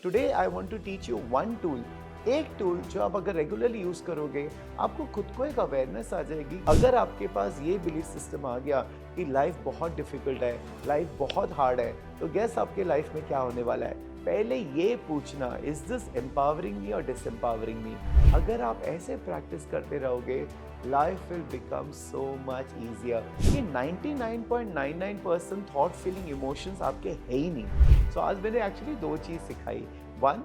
Today I want to teach you one tool. एक tool जो आप अगर रेगुलरली यूज करोगे आपको खुद को एक अवेयरनेस आ जाएगी। अगर आपके पास ये बिलीफ सिस्टम आ गया कि लाइफ बहुत डिफिकल्ट है, लाइफ बहुत हार्ड है, तो गैस आपके लाइफ में क्या होने वाला है। पहले ये पूछना, इज दिस एम्पावरिंग मी और डिसएम्पावरिंग मी। अगर आप ऐसे प्रैक्टिस करते रहोगे life will become so much easier. कि 99.99% थॉट फीलिंग इमोशंस आपके है ही नहीं। सो आज मैंने एक्चुअली दो चीज सिखाई। One,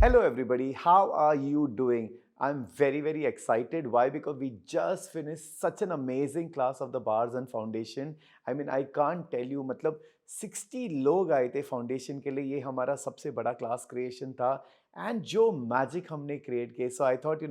hello everybody, how are you doing? I'm very excited. Why? Because we just finished such an amazing class of the bars and foundation. I mean, I can't tell you, मतलब 60 लोग आए थे foundation के लिए। ये हमारा सबसे बड़ा क्लास क्रिएशन था एंड जो मैजिक हमने क्रिएट किए। So I thought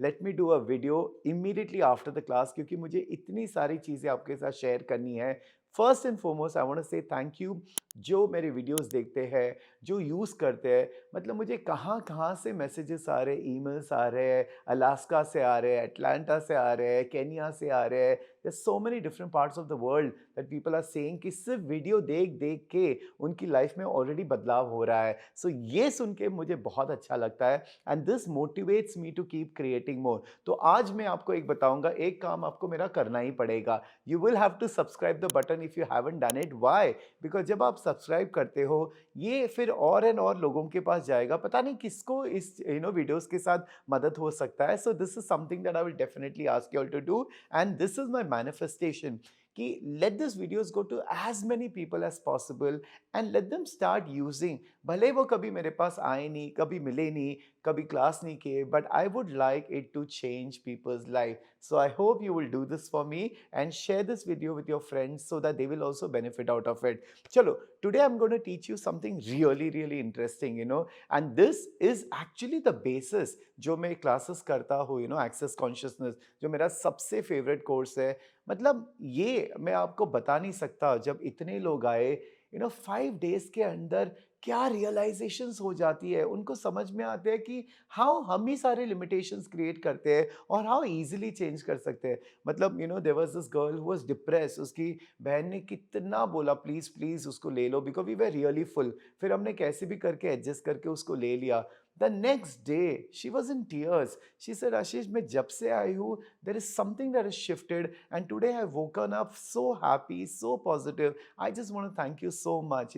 let me do a video immediately after the class, क्योंकि मुझे इतनी सारी चीज़ें आपके साथ शेयर करनी है। First and foremost I want to say thank you जो मेरे वीडियोस देखते हैं, जो यूज़ करते हैं। मतलब मुझे कहाँ कहाँ से मैसेजेस आ रहे हैं, ईमेल्स आ रहे हैं, अलास्का से आ रहे हैं, अटलांटा से आ रहे हैं, केनिया से आ रहे हैं। There so many different parts of the world that people are saying कि सिर्फ वीडियो देख देख के उनकी लाइफ में ऑलरेडी बदलाव हो रहा है। सो ये सुन के मुझे बहुत अच्छा लगता है and this motivates me to keep creating more. तो आज मैं आपको एक बताऊंगा, एक काम आपको मेरा करना ही पड़ेगा। You will have to subscribe the button if you haven't done it. Why? Because जब आप सब्सक्राइब करते हो ये फिर और एंड और लोगों के पास जाएगा। पता नहीं किसको इस वीडियोस के साथ मदद हो सकता है। So this is something that I will definitely ask you all to do and this is my manifestation कि let this videos go to as many people as possible and let them start using. भले वो कभी मेरे पास आए नहीं, कभी मिले नहीं, कभी क्लास नहीं किए, but I would like it to change people's life. So I hope you will do this for me and share this video with your friends so that they will also benefit out of it. Chalo, today I'm going to teach you something really interesting, and this is actually the basis जो मैं classes करता हूँ, access consciousness, जो मेरा सबसे favorite course है। मतलब ये मैं आपको बता नहीं सकता। जब इतने लोग आए 5 days के अंदर क्या रियलाइजेशंस हो जाती है, उनको समझ में आते हैं कि हाउ हम ही सारे लिमिटेशंस क्रिएट करते हैं और हाउ इजीली चेंज कर सकते हैं। मतलब there was this girl who was depress. उसकी बहन ने कितना बोला प्लीज प्लीज उसको ले लो, because we were really full. फिर हमने कैसे भी करके एडजस्ट करके उसको ले लिया। The next day she was in tears. She said Ashish, मैं जब से आई हूँ there is something that is shifted and today I woken up so happy, so positive. I just want to thank you so much.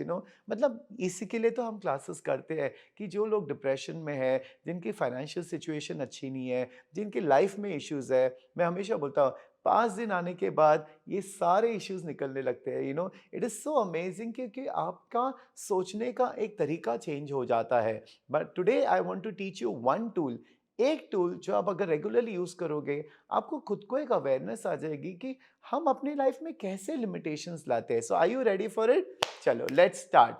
मतलब इसी के लिए तो हम क्लासेस करते हैं कि जो लोग डिप्रेशन में है, जिनकी फाइनेंशियल सिचुएशन अच्छी नहीं है, जिनकी लाइफ में इश्यूज है, मैं हमेशा बोलता हूँ 5 दिन आने के बाद ये सारे इश्यूज निकलने लगते हैं। इट इज़ सो अमेजिंग क्योंकि आपका सोचने का एक तरीका चेंज हो जाता है। But today I want to teach you one tool. एक टूल जो आप अगर रेगुलरली यूज करोगे आपको खुद को एक अवेयरनेस आ जाएगी कि हम अपनी लाइफ में कैसे लिमिटेशंस लाते हैं। So are you ready for it? चलो let's start.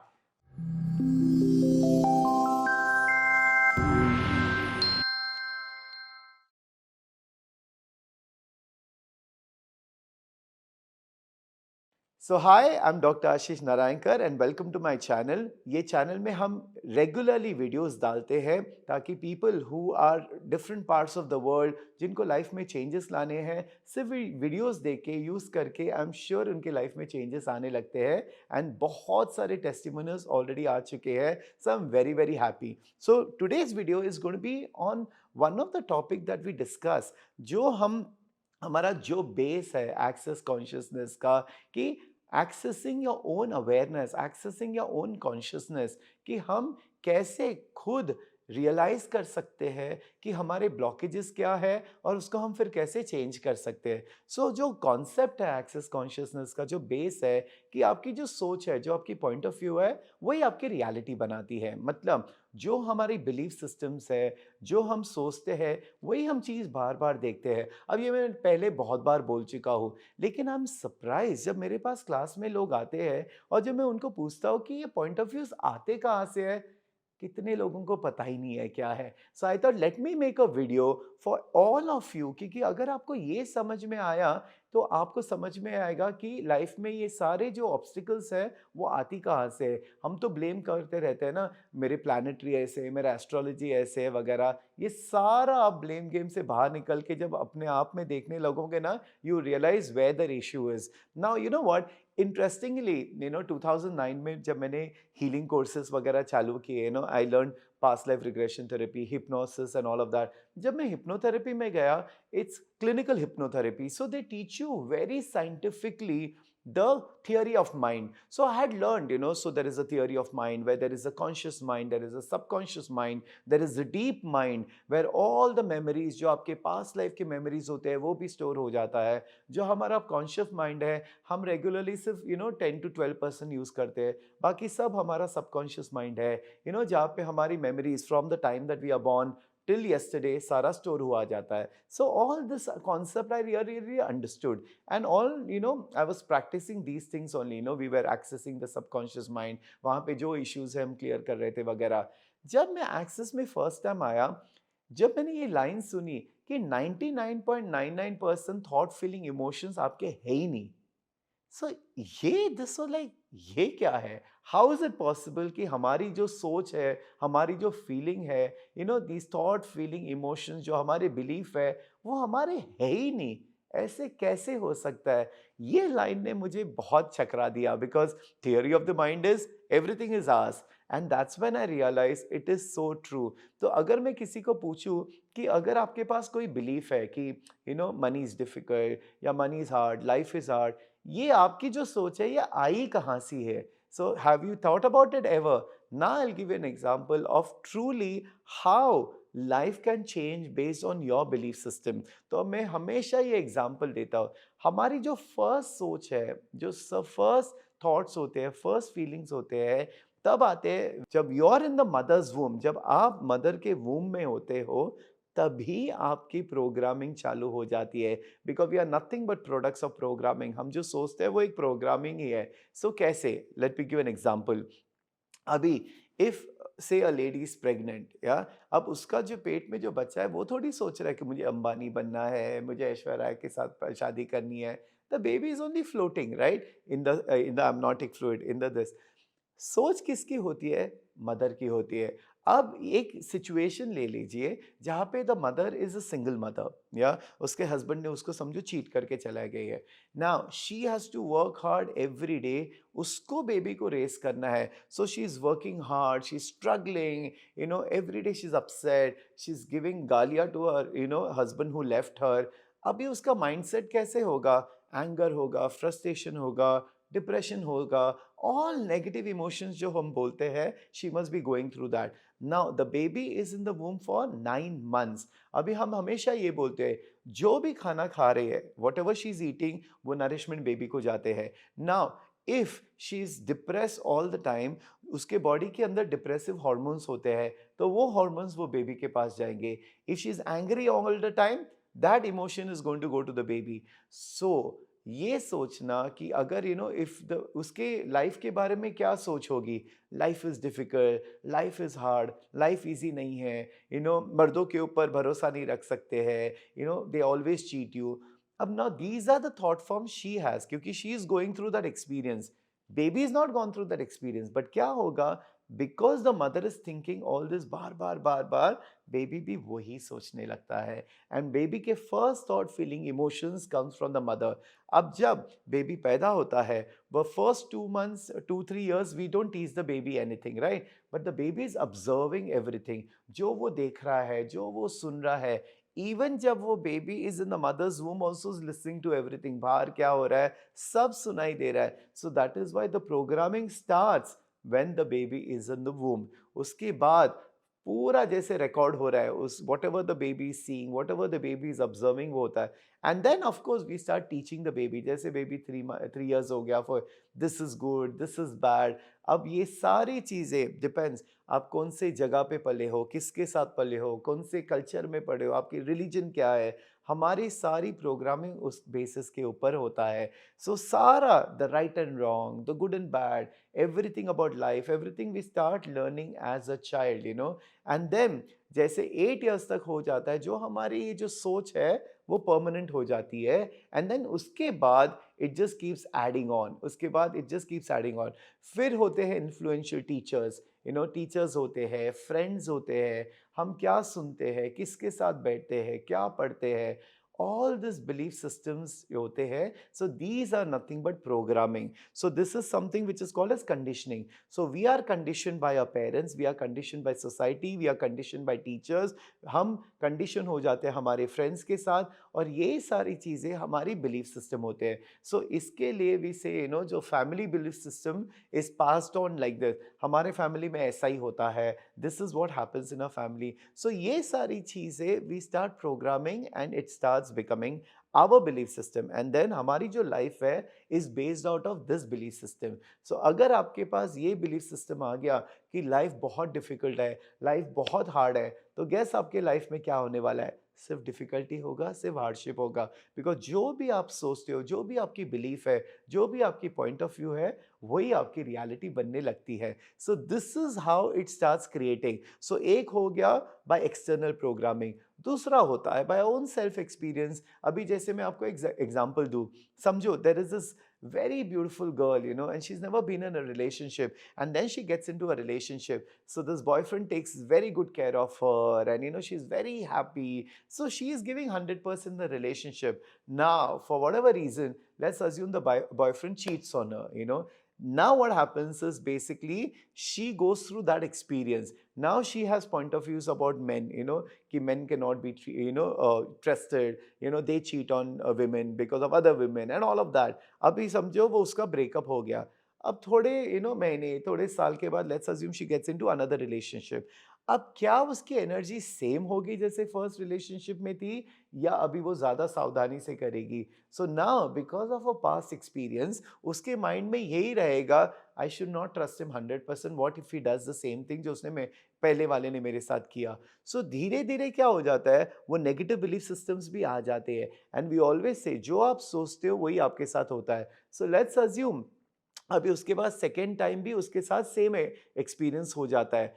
So hi, I am doctor Ashish Narayankar and welcome to my channel. ये चैनल में हम रेगुलरली वीडियोस डालते हैं ताकि people who are different parts of the world, जिनको लाइफ में चेंजेस लाने हैं, सिर्फ वीडियोस देख के यूज़ करके आई एम श्योर उनके लाइफ में चेंजेस आने लगते हैं। एंड बहुत सारे टेस्टिमोनियल्स ऑलरेडी आ चुके हैं। So I am very happy. So today's video is going to be on one of the topic that we discuss, जो हमारा जो बेस है एक्सेस कॉन्शियसनेस का, कि accessing your own awareness, accessing your own consciousness, कि हम कैसे खुद रियलाइज कर सकते हैं कि हमारे ब्लॉकेजेस क्या है और उसको हम फिर कैसे चेंज कर सकते हैं। सो जो कॉन्सेप्ट है एक्सेस कॉन्शियसनेस का, जो बेस है कि आपकी जो सोच है, जो आपकी पॉइंट ऑफ व्यू है, वही आपकी रियलिटी बनाती है। मतलब जो हमारी बिलीफ सिस्टम्स है, जो हम सोचते हैं, वही हम चीज़ बार बार देखते हैं। अब ये मैं पहले बहुत बार बोल चुका हूँ, लेकिन आई एम सरप्राइज जब मेरे पास क्लास में लोग आते हैं और जब मैं उनको पूछता हूँ कि ये पॉइंट ऑफ व्यूज आते कहाँ से है, कितने लोगों को पता ही नहीं है क्या है। So I thought let me make a video for all of you, क्योंकि अगर आपको ये समझ में आया तो आपको समझ में आएगा कि लाइफ में ये सारे जो ऑब्स्टिकल्स है वो आती कहाँ से है। हम तो ब्लेम करते रहते हैं ना, मेरे प्लानिटरी ऐसे, मेरा एस्ट्रोलॉजी ऐसे वगैरह। ये सारा आप ब्लेम गेम से बाहर निकल के जब अपने आप में देखने लगोगे ना, you realise where the issue is. Now you know what, interestingly 2009 में जब मैंने हीलिंग कोर्सेज वगैरह चालू किए, I learn past life regression therapy, hypnosis and all of that. जब मैं हिप्नोथेरेपी में गया, it's clinical hypnotherapy, so they teach you very scientifically the theory of mind. So I had learned, so there is a theory of mind where there is a conscious mind, there is a subconscious mind, there is a deep mind where all the memories जो आपके past life के memories होते हैं वो भी store हो जाता है। जो हमारा conscious mind है, हम regularly सिर्फ 10 to 12% यूज करते हैं, बाकी सब हमारा subconscious mind है, जहाँ पे हमारी memories from the time that we are born till yesterday सारा स्टोर हुआ जाता है। So all this concept I really understood, and all I was practicing these things only, we were accessing the subconscious mind, वहाँ पे जो issues है हम clear कर रहे थे वगैरह। जब मैं एक्सेस में फर्स्ट टाइम आया, जब मैंने ये लाइन सुनी कि 99.99% थॉट फीलिंग इमोशंस आपके है ही नहीं, सो ये दिस वाज लाइक, ये क्या है? हाउ इज इट पॉसिबल कि हमारी जो सोच है, हमारी जो फीलिंग है, दिस थॉट फीलिंग इमोशंस जो हमारे बिलीफ है, वो हमारे है ही नहीं, ऐसे कैसे हो सकता है? ये लाइन ने मुझे बहुत चकरा दिया, because theory of the mind is everything is ours, and that's when I realise it is so true. तो अगर मैं किसी को पूछूं कि अगर आपके पास कोई बिलीफ है कि मनी इज डिफिकल्ट या money is hard, life is hard, ये आपकी जो सोच है ये आई कहाँ सी है? So have you thought about it ever? Now I will give you an example of truly how life can change based on your belief system. तो मैं हमेशा ये एग्जांपल देता हूँ, हमारी जो फर्स्ट सोच है, जो फर्स्ट थॉट्स होते हैं, फर्स्ट फीलिंग्स होते हैं, तब आते हैं जब you are in the mother's womb, जब आप मदर के वूम में होते हो, तभी आपकी प्रोग्रामिंग चालू हो जाती है। Because we are nothing but products of programming. हम जो सोचते हैं वो एक प्रोग्रामिंग ही है। सो कैसे? Let me give an example. अभी इफ से अ लेडी इज प्रेग्नेंट, या अब उसका जो पेट में जो बच्चा है वो थोड़ी सोच रहा है कि मुझे अंबानी बनना है, मुझे ऐश्वर्या राय के साथ शादी करनी है। The baby is only floating right in the amniotic fluid, in the this. सोच किसकी होती है? मदर की होती है। अब एक सिचुएशन ले लीजिए जहाँ पे the mother is a single mother, या उसके हस्बैंड ने उसको समझो चीट करके चला गई है। Now she has to work hard every day, उसको बेबी को रेस करना है। So she is working hard, she is struggling, every day she is upset, she is giving गालियां to her husband who left her. अभी उसका mindset कैसे होगा? Anger होगा, फ्रस्ट्रेशन होगा, डिप्रेशन होगा, all negative emotions जो हम बोलते हैं, she must be going through that. Now the baby is in the womb for 9 months. अभी हम हमेशा ये बोलते हैं, जो भी खाना खा रही है, whatever she is eating, वो nourishment बेबी को जाते हैं। Now if she is depressed all the time, उसके बॉडी के अंदर डिप्रेसिव हॉर्मोन्स होते हैं, तो वो हॉर्मोन्स वो बेबी के पास जाएंगे। If she is angry all the time, that emotion is going to go to the baby. So ये सोचना कि अगर इफ द उसके लाइफ के बारे में क्या सोच होगी, life is difficult, life is hard, life easy नहीं है, मर्दों के ऊपर भरोसा नहीं रख सकते हैं, दे ऑलवेज चीट यू। अब now these are the thought form she has, क्योंकि she is going through that experience. Baby is not gone through that experience, but क्या होगा? Because the mother is thinking all this बार बार बार बार, baby भी वही सोचने लगता है, एंड बेबी के first thought feeling emotions comes from the mother. अब जब बेबी पैदा होता है, वह first 2 months 2-3 years we don't teach the baby anything right, but the baby is observing everything. जो वो देख रहा है, जो वो सुन रहा है, इवन जब वो baby is in the mother's womb also is listening to everything, बाहर क्या हो रहा है सब सुनाई दे रहा है। So that is why the programming starts when the baby is in the womb. उसके बाद पूरा जैसे रिकॉर्ड हो रहा है, उस whatever the baby is seeing, whatever the baby is observing, वो होता है। And then of course we start teaching the baby, जैसे बेबी 3 years हो गया, for this is good, this is bad. अब ये सारी चीज़ें डिपेंड्स आप कौन से जगह पे पले हो, किसके साथ पले हो, कौन से कल्चर में पढ़े हो, आपकी रिलीजन क्या है, हमारी सारी प्रोग्रामिंग उस बेसिस के ऊपर होता है। सो सारा the right and wrong, the good and bad, everything about life, everything we start learning as a child, and then जैसे 8 years तक हो जाता है, जो हमारी ये जो सोच है वो परमानेंट हो जाती है, एंड देन उसके बाद it just keeps adding on, उसके बाद it just keeps adding on. फिर होते हैं इन्फ्लुएंशियल टीचर्स, टीचर्स होते हैं, फ्रेंड्स होते हैं, हम क्या सुनते हैं, किसके साथ बैठते हैं, क्या पढ़ते हैं, all these belief systems होते हैं, so these are nothing but programming. So this is something which is called as conditioning. So we are conditioned by our parents, we are conditioned by society, we are conditioned by teachers. हम condition हो जाते हैं हमारे friends के साथ, और ये सारी चीज़ें हमारी belief system होते हैं. So इसके लिए we say, जो family belief system is passed on like this. हमारे family में ऐसा ही होता है, this is what happens in a family. So ये सारी चीज़ें we start programming and it starts becoming our belief system, and then हमारी जो life है is based out of this belief system. So अगर आपके पास ये belief system आ गया कि life बहुत difficult है, life बहुत hard है, तो guess आपके life में क्या होने वाला है? सिर्फ डिफ़िकल्टी होगा, सिर्फ हार्डशिप होगा। बिकॉज़ जो भी आप सोचते हो, जो भी आपकी बिलीफ है, जो भी आपकी पॉइंट ऑफ व्यू है, वही आपकी रियलिटी बनने लगती है। So this is how it starts creating. So एक हो गया बाय एक्सटर्नल प्रोग्रामिंग, दूसरा होता है बाय ओन सेल्फ एक्सपीरियंस। अभी जैसे मैं आपको एग्ज़ाम्पल दूँ, समझो there is this very beautiful girl, and she's never been in a relationship, and then she gets into a relationship. So this boyfriend takes very good care of her, and she's very happy. So she is giving 100% the relationship. Now, for whatever reason, let's assume the boyfriend cheats on her, Now what happens is basically she goes through that experience. Now she has point of views about men, कि men cannot be, trusted, they cheat on women because of other women and all of that. अभी समझो वो उसका breakup हो गया, अब थोड़े महीने, थोड़े साल के बाद let's assume she gets into another relationship. अब क्या उसकी एनर्जी सेम होगी जैसे फर्स्ट रिलेशनशिप में थी, या अभी वो ज़्यादा सावधानी से करेगी? So now because of a past experience उसके माइंड में यही रहेगा, I should not trust him 100%, what if he does the same thing जो उसने पहले वाले ने मेरे साथ किया। सो धीरे धीरे क्या हो जाता है, वो नेगेटिव बिलीफ सिस्टम्स भी आ जाते हैं। एंड वी ऑलवेज से जो आप सोचते हो वही आपके साथ होता है। सो लेट्स अज्यूम अभी उसके बाद सेकेंड टाइम भी उसके साथ सेम एक्सपीरियंस हो जाता है।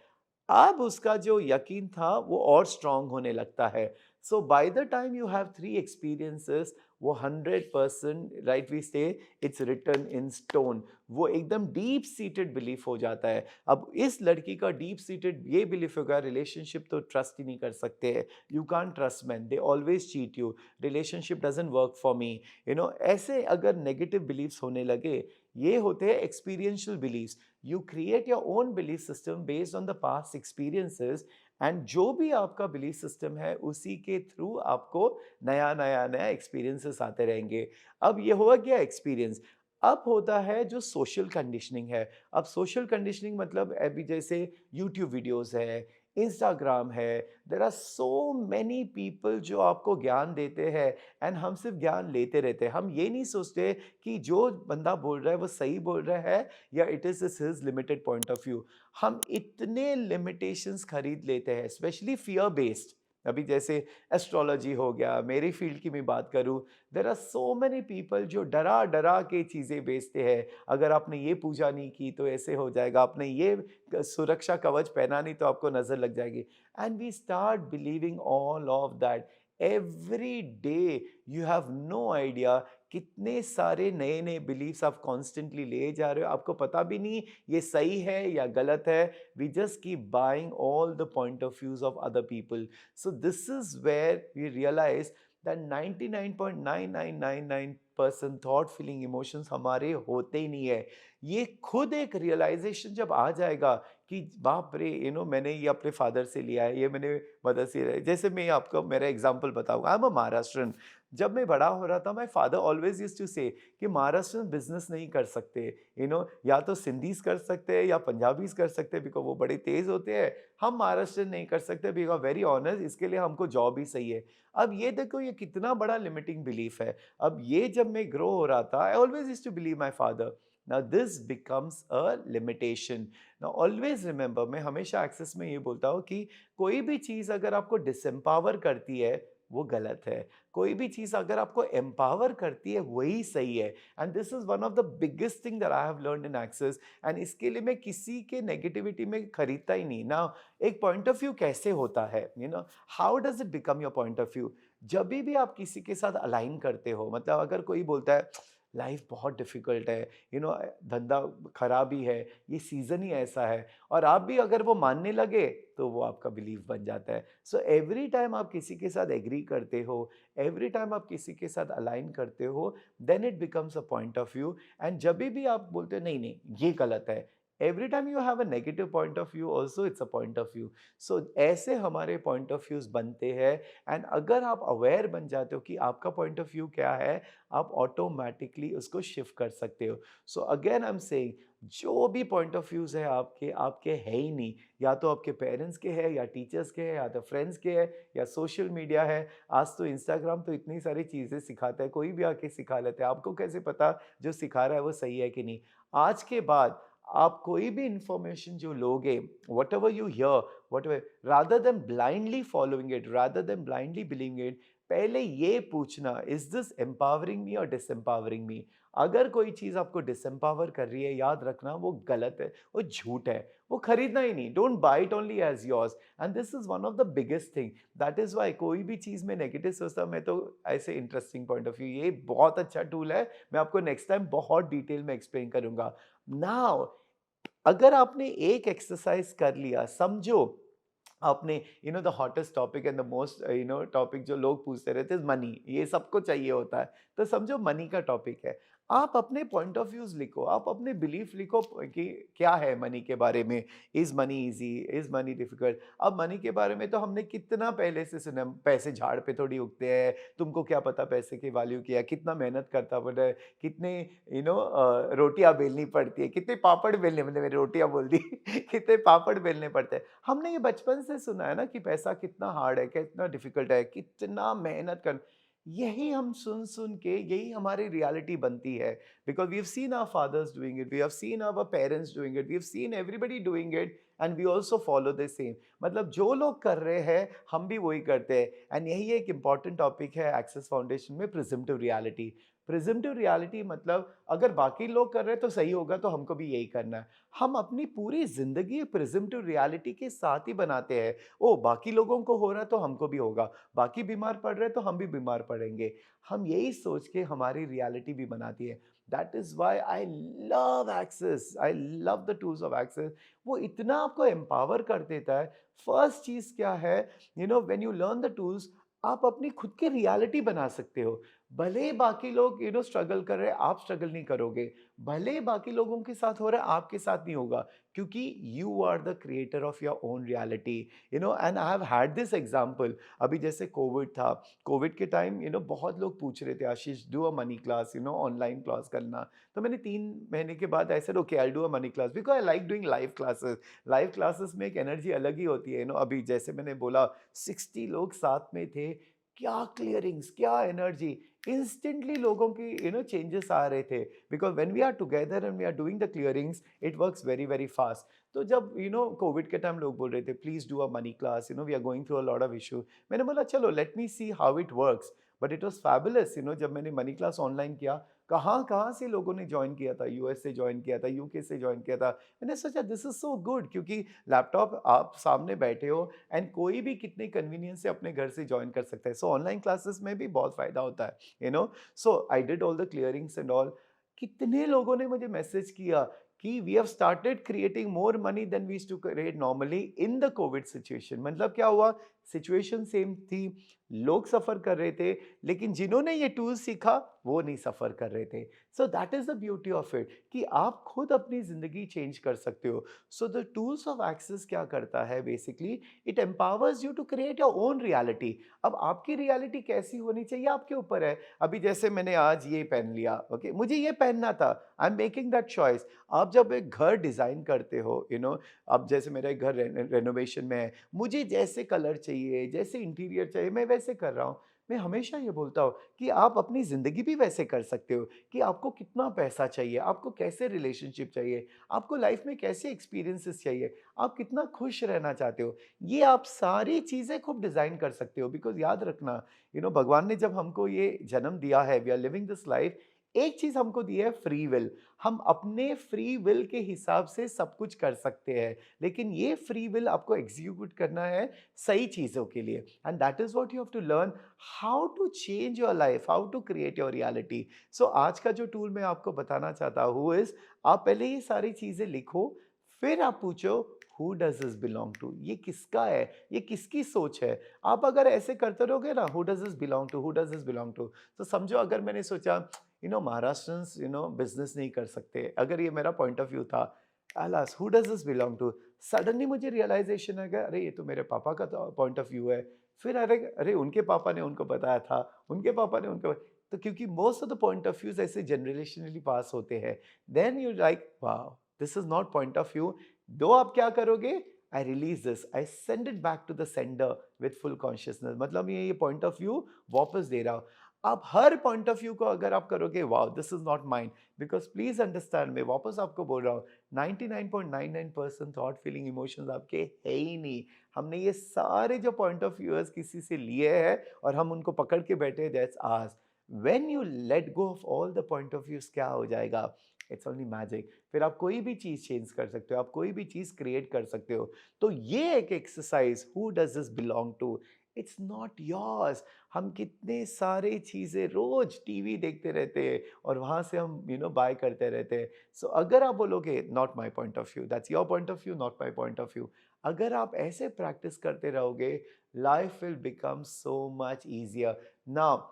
अब उसका जो यकीन था वो और स्ट्रांग होने लगता है। So by the time you have 3 experiences, वो 100% right we say it's written in stone, वो एकदम डीप सीटेड बिलीफ हो जाता है। अब इस लड़की का डीप सीटेड ये बिलीफ होगा, रिलेशनशिप तो ट्रस्ट ही नहीं कर सकते हैं, you can't trust man, they always cheat you, relationship doesn't work for me, ऐसे अगर नेगेटिव बिलीव्स होने लगे, ये होते हैं experiential beliefs. You create your own belief system based on the past experiences, and जो भी आपका बिलीफ सिस्टम है उसी के थ्रू आपको नया नया नया एक्सपीरियंसेस आते रहेंगे। अब ये हुआ गया एक्सपीरियंस। अब होता है जो सोशल कंडीशनिंग है। अब सोशल कंडीशनिंग मतलब अभी जैसे यूट्यूब वीडियोस है, इंस्टाग्राम है, there are so many people जो आपको ज्ञान देते हैं, एंड हम सिर्फ ज्ञान लेते रहते हैं। हम ये नहीं सोचते कि जो बंदा बोल रहा है वो सही बोल रहा है या it is his limited point of view. हम इतने लिमिटेशंस खरीद लेते हैं, स्पेशली फियर बेस्ड। अभी जैसे एस्ट्रोलॉजी हो गया, मेरी फील्ड की मैं बात करूं, there are so many people जो डरा डरा के चीज़ें बेचते हैं। अगर आपने ये पूजा नहीं की तो ऐसे हो जाएगा, आपने ये सुरक्षा कवच पहना नहीं तो आपको नज़र लग जाएगी, and we start believing all of that every day. You have no idea कितने सारे नए नए बिलीव्स आप कॉन्स्टेंटली ले जा रहे हो, आपको पता भी नहीं ये सही है या गलत है। We just keep buying all the point of views of other people. So this is where we realise that 99.9999% thought feeling emotions हमारे होते ही नहीं है। ये खुद एक रियलाइजेशन जब आ जाएगा कि बाप रे, मैंने ये अपने फादर से लिया है, ये मैंने मदर से लिया है। जैसे मैं आपको मेरा एग्जांपल बताऊंगा, आई एम अ महाराष्ट्रन। जब मैं बड़ा हो रहा था, my father always used to say कि महाराष्ट्रन बिजनेस नहीं कर सकते, या तो सिंधीज कर सकते हैं या पंजाबीज कर सकते हैं बिकॉज वो बड़े तेज होते हैं, हम महाराष्ट्रन नहीं कर सकते बिकॉज वेरी ऑनेस्ट, इसके लिए हमको जॉब ही सही है। अब ये देखो ये कितना बड़ा लिमिटिंग बिलीफ है। अब ये जब मैं ग्रो हो रहा था, I always used to believe my father. Now this becomes a limitation. Now always remember, मैं हमेशा एक्सेस में ये बोलता हूँ कि कोई भी चीज़ अगर आपको डिसएम्पावर करती है वो गलत है, कोई भी चीज़ अगर आपको एम्पावर करती है वही सही है। And this is one of the biggest thing that I have learned in excess, and इसके लिए मैं किसी के नेगेटिविटी में खरीदता ही नहीं ना। एक पॉइंट ऑफ व्यू कैसे होता है, how does it become your point of view? जब भी आप किसी के साथ अलाइन करते हो, मतलब अगर कोई बोलता है लाइफ बहुत डिफ़िकल्ट है, धंधा खराब ही है, ये सीज़न ही ऐसा है, और आप भी अगर वो मानने लगे, तो वो आपका बिलीफ बन जाता है। सो एवरी टाइम आप किसी के साथ एग्री करते हो, एवरी टाइम आप किसी के साथ अलाइन करते हो, then it becomes a point of view. And जभी भी आप बोलते हो नहीं, नहीं, ये गलत है, every time you have a negative point of view also it's a point of view. So ऐसे हमारे पॉइंट ऑफ व्यूज़ बनते हैं। एंड अगर आप अवेयर बन जाते हो कि आपका पॉइंट ऑफ व्यू क्या है, आप ऑटोमैटिकली उसको शिफ्ट कर सकते हो। So again I am saying, जो भी पॉइंट ऑफ व्यूज़ है आपके, आपके है ही नहीं। या तो आपके पेरेंट्स के हैं, या टीचर्स के हैं, या तो फ्रेंड्स के हैं, या सोशल मीडिया है। आज तो इंस्टाग्राम तो इतनी सारी चीज़ें सिखाता है, कोई भी आके सिखा लेता है। आपको कैसे पता जो सिखा रहा है वो सही है कि नहीं? आज के बाद आप कोई भी इंफॉर्मेशन जो लोगे, whatever you here, whatever, rather than blindly following it, rather than blindly believing it, पहले ये पूछना, इज दिस एम्पावरिंग मी और डिसएम्पावरिंग मी? अगर कोई चीज़ आपको डिसएम्पावर कर रही है, याद रखना वो गलत है, वो झूठ है, वो खरीदना ही नहीं। Don't buy it only as yours. And this is one of the biggest thing. That is why कोई भी चीज़ में नेगेटिव सोचता, मैं तो ऐसे इंटरेस्टिंग पॉइंट ऑफ व्यू, ये बहुत अच्छा टूल है, मैं आपको नेक्स्ट टाइम बहुत डिटेल में एक्सप्लेन करूंगा। नाउ अगर आपने एक एक्सरसाइज कर लिया, समझो आपने, the hottest topic and the most topic जो लोग पूछते रहते हैं, मनी, ये सबको चाहिए होता है। तो समझो मनी का टॉपिक है, आप अपने पॉइंट ऑफ व्यूज लिखो, आप अपने बिलीफ लिखो कि क्या है मनी के बारे में। Is money easy, is money difficult? अब मनी के बारे में तो हमने कितना पहले से सुना, पैसे झाड़ पे थोड़ी उगते हैं, तुमको क्या पता पैसे की वैल्यू क्या है, कितना मेहनत करता पड़ता है, कितने रोटियां बेलनी पड़ती है, कितने पापड़ बेलने, मतलब मैंने रोटियां बोल दी कितने पापड़ बेलने पड़ते हैं। हमने ये बचपन से सुना है ना कि पैसा कितना हार्ड है, कितना डिफिकल्ट है, कितना मेहनत कर, यही हम सुन सुन के यही हमारी रियलिटी बनती है। Because we have seen our fathers doing it, we have seen our parents doing it, we have seen everybody doing it, and we also follow the same. मतलब जो लोग कर रहे हैं हम भी वही करते हैं। एंड यही एक इंपॉर्टेंट टॉपिक है एक्सेस फाउंडेशन में, प्रिजम्पटिव रियलिटी। प्रिजम्पटिव रियलिटी मतलब अगर बाकी लोग कर रहे हैं तो सही होगा, तो हमको भी यही करना है। हम अपनी पूरी जिंदगी प्रिजम्पटिव रियलिटी के साथ ही बनाते हैं। ओ, बाकी लोगों को हो रहा है तो हमको भी होगा, बाकी बीमार पड़ रहे हैं तो हम भी बीमार पड़ेंगे। हम यही सोच के हमारी रियलिटी भी बनाती है। That is why I love access, I love the tools of access. वो इतना आपको एम्पावर कर देता है। फर्स्ट चीज क्या है, when you learn the tools, आप अपनी खुद की रियलिटी बना सकते हो। भले बाकी लोग स्ट्रगल कर रहे हैं, आप स्ट्रगल नहीं करोगे। भले बाकी लोगों के साथ हो रहा है, आपके साथ नहीं होगा, क्योंकि you are the creator of your own reality. And I have had this example. अभी जैसे कोविड था, कोविड के टाइम बहुत लोग पूछ रहे थे, Ashish do a money class, online class करना। तो मैंने 3 महीने के बाद ऐसे okay, I do a money class, because I like doing live classes. Live classes में एक एनर्जी अलग ही होती है। अभी जैसे मैंने बोला, 60 लोग साथ में थे, क्या क्लियरिंग्स, क्या एनर्जी, इंस्टेंटली लोगों की चेंजेस आ रहे थे। Because when we are together and we are doing the clearings, it works very very fast. तो जब कोविड के टाइम लोग बोल रहे थे please do a money class, we are going through a lot of issue, मैंने बोला चलो let me see how it works. But it was fabulous. जब मैंने मनी क्लास ऑनलाइन किया, कहाँ कहाँ से लोगों ने ज्वाइन किया था, यूएस से ज्वाइन किया था, यूके से ज्वाइन किया था। मैंने सोचा दिस इज सो गुड, क्योंकि लैपटॉप आप सामने बैठे हो, एंड कोई भी कितने कन्वीनियंस से अपने घर से ज्वाइन कर सकता है। सो ऑनलाइन क्लासेस में भी बहुत फायदा होता है, so I did all the clearings and all. कितने लोगों ने मुझे मैसेज किया कि we have started creating more money than we used to create normally in the Covid situation. मतलब क्या हुआ, सिचुएशन सेम थी, लोग सफर कर रहे थे, लेकिन जिन्होंने ये टूल सीखा वो नहीं सफर कर रहे थे। So that is the beauty of it, कि आप खुद अपनी जिंदगी चेंज कर सकते हो। So the tools of access क्या करता है, basically it empowers you to create your own reality. अब आपकी रियलिटी कैसी होनी चाहिए आपके ऊपर है। अभी जैसे मैंने आज ये पहन लिया, ओके, मुझे ये पहनना था, I am making that choice. आप जब एक घर डिजाइन करते हो, अब जैसे मेरा एक घर रेनोवेशन में है, मुझे जैसे कलर चाहिए, जैसे इंटीरियर चाहिए, मैं वैसे कर रहा हूँ। मैं हमेशा ये बोलता हूँ कि आप अपनी ज़िंदगी भी वैसे कर सकते हो, कि आपको कितना पैसा चाहिए, आपको कैसे रिलेशनशिप चाहिए, आपको लाइफ में कैसे एक्सपीरियंसेस चाहिए, आप कितना खुश रहना चाहते हो, ये आप सारी चीज़ें खूब डिज़ाइन कर सकते हो। बिकॉज याद रखना, भगवान ने जब हमको ये जन्म दिया है, we are living this life एक चीज हमको दी है फ्री विल। हम अपने फ्री विल के हिसाब से सब कुछ कर सकते हैं, लेकिन ये फ्री विल आपको एग्जीक्यूट करना है सही चीजों के लिए। And that is what you have to learn, how to change your life, how to create your reality. So आज का जो टूल मैं आपको बताना चाहता हूँ इज, आप पहले ये सारी चीजें लिखो, फिर आप पूछो who does this belong to, ये किसका है, ये किसकी सोच है। आप अगर ऐसे करते रहोगे ना, who does this belong to, who does this belong to, तो समझो अगर मैंने सोचा महाराष्ट्रंस बिजनेस नहीं कर सकते, अगर ये मेरा पॉइंट ऑफ व्यू था, alas who does this belong to, suddenly मुझे रियलाइजेशन है कि अरे ये तो मेरे पापा का पॉइंट ऑफ व्यू है। फिर अरे अरे उनके पापा ने उनको बताया था, उनके पापा ने उनको, तो क्योंकि most of the point of views ऐसे जनरेशनली पास होते हैं, then you like wow this is not point of view. दो आप क्या करोगे, I release this, I send it back to the sender with full consciousness, मतलब ये point of view वापस दे रहा हूं। आप हर पॉइंट ऑफ व्यू को अगर आप करोगे, wow this is not mind, because please understand, मैं वापस आपको बोल रहा हूँ 99.99% थॉट फीलिंग इमोशंस आपके है ही नहीं। हमने ये सारे जो पॉइंट ऑफ व्यूअर्स किसी से लिए हैं और हम उनको पकड़ के बैठे, that's hours. When you let go of all the point of views, क्या हो जाएगा, इट्स ओनली मैजिक। फिर आप कोई भी चीज चेंज कर सकते हो, आप कोई भी चीज क्रिएट कर सकते हो। तो ये एक exercise, who does this belong to, it's not yours. हम कितने सारे चीजें रोज टीवी देखते रहते हैं और वहां से हम बाय करते रहते हैं। सो अगर आप बोलोगे not my point of view, that's your point of view, not my point of view, अगर आप ऐसे प्रैक्टिस करते रहोगे, life will become so much easier. Now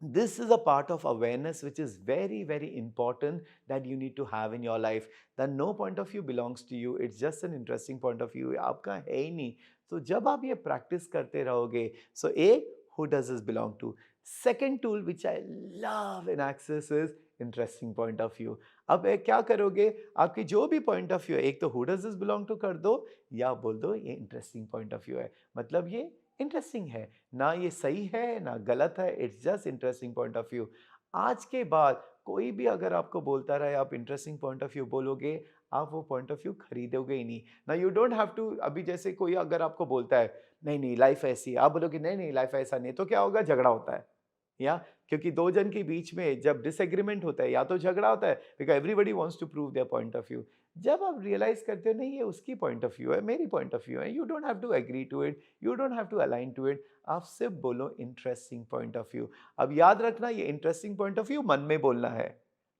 this is a part of awareness which is very very important that you need to have in your life, that no point of view belongs to you, it's just an interesting point of view, आपका है ही नहीं। तो जब आप ये practice करते रहोगे, सो ए, who does this belong to, second tool which I love in access is interesting point of view. अब क्या करोगे, आपकी जो भी पॉइंट ऑफ व्यू है, एक तो who does this belong to कर दो, या बोल दो ये इंटरेस्टिंग पॉइंट ऑफ व्यू है, मतलब ये इंटरेस्टिंग है, ना ये सही है ना गलत है, it's just interesting point of view. आज के बाद कोई भी अगर आपको बोलता रहे आप इंटरेस्टिंग पॉइंट ऑफ व्यू बोलोगे, आप वो पॉइंट ऑफ व्यू खरीदोगे ही नहीं ना। यू डोंट हैव टू, अभी जैसे कोई अगर आपको बोलता है नहीं नहीं लाइफ ऐसी है, आप बोलोगे नहीं नहीं लाइफ ऐसा नहीं है, तो क्या होगा, झगड़ा होता है। या क्योंकि दो जन के बीच में जब डिसएग्रीमेंट होता है या तो झगड़ा होता है, because everybody wants to prove their point of view. जब आप रियलाइज करते हो नहीं ये उसकी पॉइंट ऑफ व्यू है, मेरी पॉइंट ऑफ व्यू है, you don't have to agree to it, you don't have to align to it, आप सिर्फ बोलो इंटरेस्टिंग पॉइंट ऑफ व्यू। अब याद रखना ये इंटरेस्टिंग पॉइंट ऑफ व्यू मन में बोलना है,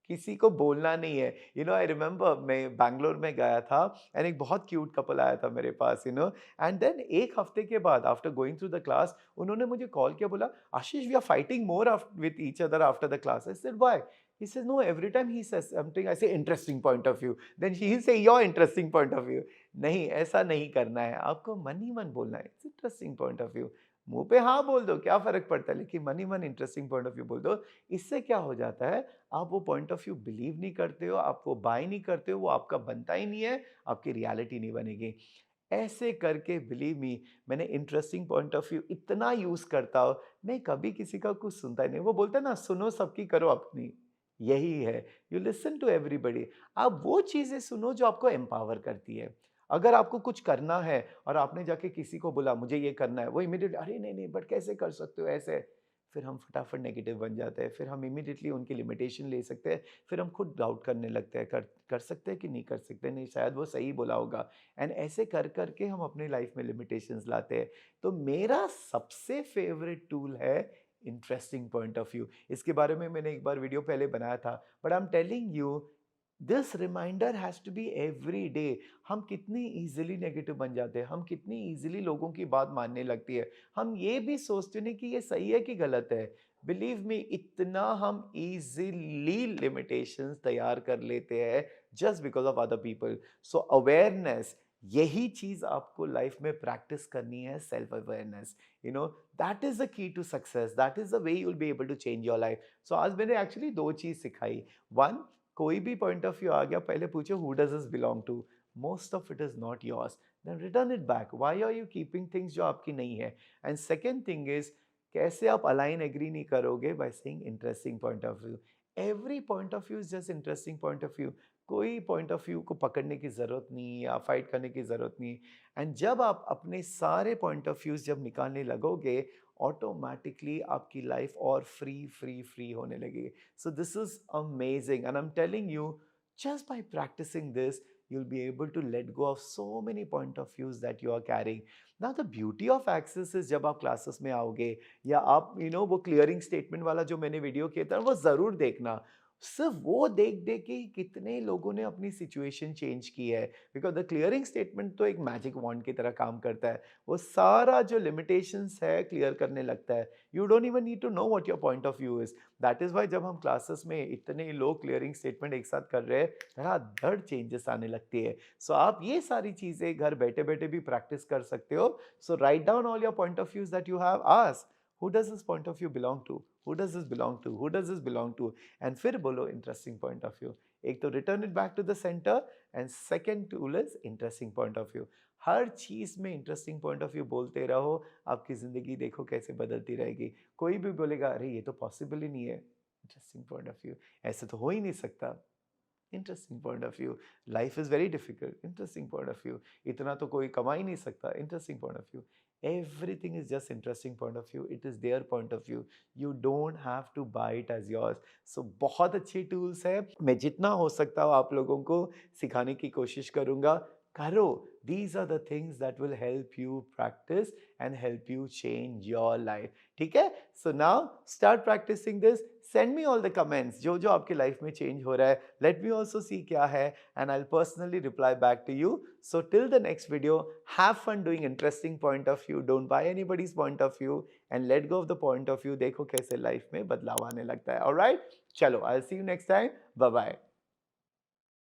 किसी को बोलना नहीं है। आई रिमेंबर मैं बैंगलोर में गया था एंड एक बहुत क्यूट कपल आया था मेरे पास, एंड देन एक हफ्ते के बाद after going through the class उन्होंने मुझे कॉल किया, बोला Ashish we are fighting more with each other after the class. I said why? He says, no, every time he says something, I say interesting point of view. Then he'll say your interesting point of view. नहीं, ऐसा नहीं करना है, आपको मन ही मन बोलना है, it's interesting point of view. मुंह पे हाँ बोल दो, क्या फर्क पड़ता है, लेकिन मन ही मन इंटरेस्टिंग पॉइंट ऑफ व्यू बोल दो। इससे क्या हो जाता है, आप वो पॉइंट ऑफ व्यू बिलीव नहीं करते हो, आप वो बाय नहीं करते हो, वो आपका बनता ही नहीं है, आपकी रियलिटी नहीं बनेगी। ऐसे करके बिलीव मी, मैंने इंटरेस्टिंग पॉइंट ऑफ व्यू इतना यूज करता हूँ, मैं कभी किसी का कुछ सुनता ही नहीं। वो बोलता है ना, सुनो सबकी करो अपनी, यही है, यू लिसन टू एवरीबडी। आप वो चीजें सुनो जो आपको एम्पावर करती है। अगर आपको कुछ करना है और आपने जाके किसी को बोला मुझे ये करना है, वो इमीडिएट अरे नहीं नहीं बट कैसे कर सकते हो ऐसे, फिर हम फटाफट नेगेटिव बन जाते हैं, फिर हम इमीडिएटली उनकी लिमिटेशन ले सकते हैं, फिर हम खुद डाउट करने लगते हैं, कर सकते हैं कि नहीं कर सकते, नहीं शायद वो सही बोला होगा, एंड ऐसे कर करके हम अपनी लाइफ में लिमिटेशंस लाते हैं। तो मेरा सबसे फेवरेट टूल है इंटरेस्टिंग पॉइंट ऑफ व्यू। इसके बारे में मैंने एक बार वीडियो पहले बनाया था, but I am telling you this reminder has to be every day. हम कितनी इजीली नेगेटिव बन जाते हैं, हम कितनी इजीली लोगों की बात मानने लगती है, हम ये भी सोचते नहीं कि ये सही है कि गलत है। बिलीव मी, इतना हम इजीली लिमिटेशंस तैयार कर लेते हैं just because of other people. So awareness, यही चीज आपको लाइफ में प्रैक्टिस करनी है, self awareness. That is the key to success, that is the way you will be able to change your life. So आज मैंने एक्चुअली दो चीज सिखाई। वन, कोई भी पॉइंट ऑफ व्यू आ गया, पहले पूछो who does this belong to, most of it is not yours, then return it back, why are you keeping things जो आपकी नहीं है। एंड सेकेंड थिंग इज, कैसे आप अलाइन एग्री नहीं करोगे, by saying interesting point of view. Every point of view is just interesting point of view. कोई point of view को पकड़ने की जरूरत नहीं या फाइट करने की जरूरत नहीं। एंड जब आप अपने सारे पॉइंट ऑफ व्यूज जब निकालने लगोगे, ऑटोमेटिकली आपकी लाइफ और फ्री फ्री फ्री होने लगेगी. सो this is amazing and I am telling you, just by practicing this, you'll be able to let go of so many point of views that you are carrying. Now the beauty of Access is जब आप classes में आओगे या आप वो clearing statement वाला जो मैंने वीडियो किया था वो ज़रूर देखना. सिर्फ वो देख देख के कितने लोगों ने अपनी सिचुएशन चेंज की है, बिकॉज द क्लियरिंग स्टेटमेंट तो एक मैजिक वॉन्ड की तरह काम करता है. वो सारा जो लिमिटेशंस है क्लियर करने लगता है. You don't even need to know what your point of view is. That is why जब हम क्लासेस में इतने लोग क्लियरिंग स्टेटमेंट एक साथ कर रहे हैं, धड़ाधड़ चेंजेस आने लगती है. सो आप ये सारी चीज़ें घर बैठे बैठे भी प्रैक्टिस कर सकते हो. So write down all your point of views that you have. Ask who does this point of view belong to, who does this belong to, who does this belong to, and फिर बोलो interesting point of view. एक तो return it back to the center and second tool is interesting point of view. हर चीज में interesting point of view बोलते रहो, आपकी जिंदगी देखो कैसे बदलती रहेगी. कोई भी बोलेगा अरे ये तो पॉसिबल ही नहीं है, इंटरेस्टिंग पॉइंट ऑफ व्यू, ऐसे तो हो ही नहीं सकता, interesting point of view. Life is very difficult, interesting point of view. इतना तो कोई कमा ही नहीं सकता, interesting point of view. Everything is just interesting point of view. It is their point of view. You don't have to buy it as yours. So बहुत अच्छी tools है. मैं जितना हो सकता हूँ आप लोगों को सिखाने की कोशिश करूँगा. करो. These are the things that will help you practice and help you change your life. ठीक है? So now start practicing this. Send me all the comments जो जो आपके लाइफ में चेंज हो रहा है. Let me also see क्या है and I'll personally reply back to you. So till the next video, have fun doing interesting point of view. Don't buy anybody's point of view and let go of the point of view. देखो कैसे life में बदलाव आने लगता है. Alright? चलो, I'll see you next time. Bye bye.